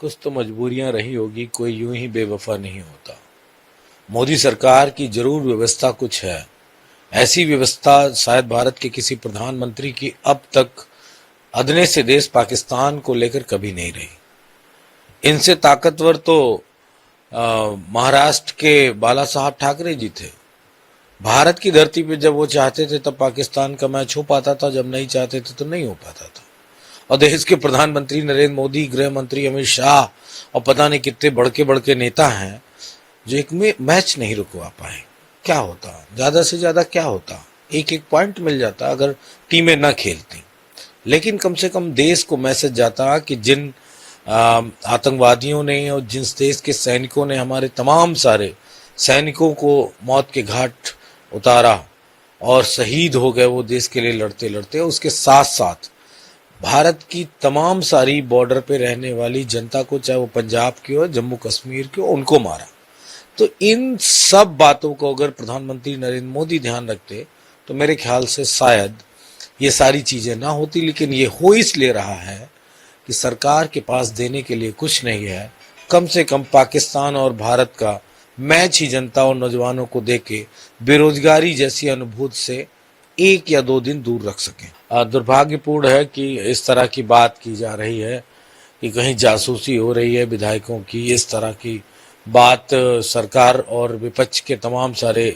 कुछ तो मजबूरियां रही होगी, कोई यूं ही बेवफा नहीं होता। मोदी सरकार की जरूर व्यवस्था कुछ है। ऐसी व्यवस्था शायद भारत के किसी प्रधानमंत्री की अब तक अदने से देश पाकिस्तान को लेकर कभी नहीं रही। इनसे ताकतवर तो महाराष्ट्र के बाला साहब ठाकरे जी थे। भारत की धरती पे जब वो चाहते थे तब पाकिस्तान का मैच हो पाता था, जब नहीं चाहते थे तो नहीं हो पाता था। और देश के प्रधानमंत्री नरेंद्र मोदी, गृह मंत्री अमित शाह और पता नहीं कितने बड़के बड़के नेता हैं जो एक में मैच नहीं रुकवा पाए। क्या होता, ज्यादा से ज्यादा क्या होता, एक एक पॉइंट मिल जाता अगर टीमें न खेलती। लेकिन कम से कम देश को मैसेज जाता कि जिन आतंकवादियों ने और जिस देश के सैनिकों ने हमारे तमाम सारे सैनिकों को मौत के घाट उतारा और शहीद हो गए वो देश के लिए लड़ते लड़ते, उसके साथ साथ भारत की तमाम सारी बॉर्डर पे रहने वाली जनता को, चाहे वो पंजाब की हो, जम्मू कश्मीर की हो, उनको मारा। तो इन सब बातों को अगर प्रधानमंत्री नरेंद्र मोदी ध्यान रखते तो मेरे ख्याल से शायद ये सारी चीजें ना होती। लेकिन ये हो इसलिए रहा है कि सरकार के पास देने के लिए कुछ नहीं है। कम से कम पाकिस्तान और भारत का मैच ही जनता और नौजवानों को देके बेरोजगारी जैसी अनुभूति से 1 या 2 दिन दूर रख सकें। दुर्भाग्यपूर्ण है कि इस तरह की बात की जा रही है कि कहीं जासूसी हो रही है विधायकों की। इस तरह की बात सरकार और विपक्ष के तमाम सारे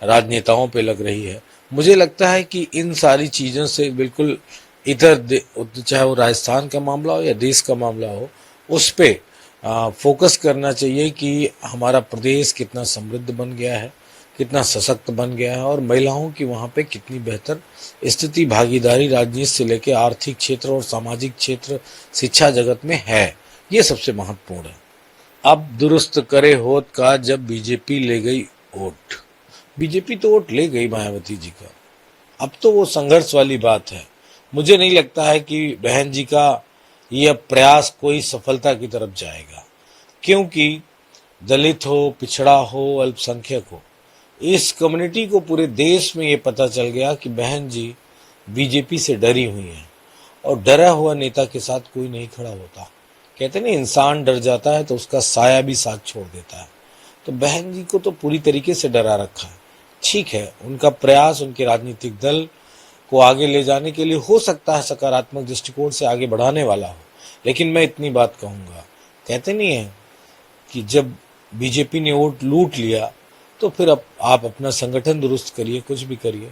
राजनेताओं पे लग रही है। मुझे लगता है कि इन सारी चीज़ों से बिल्कुल चाहे वो राजस्थान का मामला हो या देश का मामला हो, उस पे फोकस करना चाहिए कि हमारा प्रदेश कितना समृद्ध बन गया है, कितना सशक्त बन गया है और महिलाओं की वहाँ पे कितनी बेहतर स्थिति, भागीदारी राजनीति से लेकर आर्थिक क्षेत्र और सामाजिक क्षेत्र, शिक्षा जगत में है। ये सबसे महत्वपूर्ण है। अब दुरुस्त करे होत का जब बीजेपी ले गई वोट। बीजेपी तो वोट ले गई मायावती जी का, अब तो वो संघर्ष वाली बात है। मुझे नहीं लगता है कि बहन जी का यह प्रयास कोई सफलता की तरफ जाएगा, क्योंकि दलित हो, पिछड़ा हो, अल्पसंख्यक हो, इस कम्युनिटी को पूरे देश में ये पता चल गया कि बहन जी बीजेपी से डरी हुई हैं और डरा हुआ नेता के साथ कोई नहीं खड़ा होता। कहते नहीं, इंसान डर जाता है तो उसका साया भी साथ छोड़ देता है। तो बहन जी को तो पूरी तरीके से डरा रखा है। ठीक है, उनका प्रयास उनके राजनीतिक दल को आगे ले जाने के लिए हो सकता है सकारात्मक दृष्टिकोण से आगे बढ़ाने वाला हो, लेकिन मैं इतनी बात कहूँगा, कहते नहीं है कि जब बीजेपी ने वोट लूट लिया तो फिर अब आप अपना संगठन दुरुस्त करिए, कुछ भी करिए।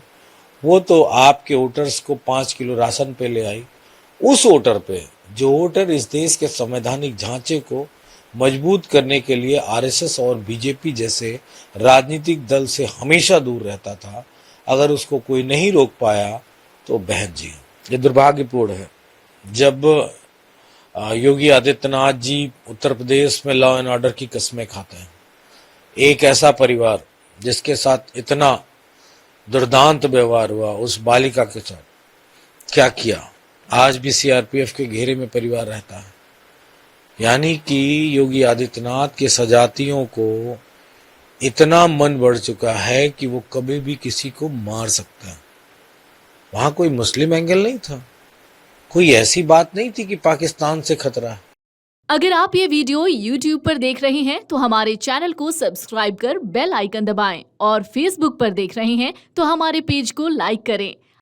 वो तो आपके वोटर्स को 5 किलो राशन पे ले आई। उस वोटर पे जो वोटर इस देश के संवैधानिक ढांचे को मजबूत करने के लिए आरएसएस और बीजेपी जैसे राजनीतिक दल से हमेशा दूर रहता था, अगर उसको कोई नहीं रोक पाया तो बहन जी। ये दुर्भाग्यपूर्ण है जब योगी आदित्यनाथ जी उत्तर प्रदेश में लॉ एंड ऑर्डर की कस्में खाते हैं। एक ऐसा परिवार जिसके साथ इतना दुर्दांत व्यवहार हुआ, उस बालिका के साथ क्या किया, आज भी सीआरपीएफ के घेरे में परिवार रहता है। यानी कि योगी आदित्यनाथ के सजातियों को इतना मन बढ़ चुका है कि वो कभी भी किसी को मार सकता है। वहां कोई मुस्लिम एंगल नहीं था, कोई ऐसी बात नहीं थी कि पाकिस्तान से खतरा है। अगर आप ये वीडियो YouTube पर देख रहे हैं तो हमारे चैनल को सब्सक्राइब कर बेल आइकन दबाएं और Facebook पर देख रहे हैं तो हमारे पेज को लाइक करें।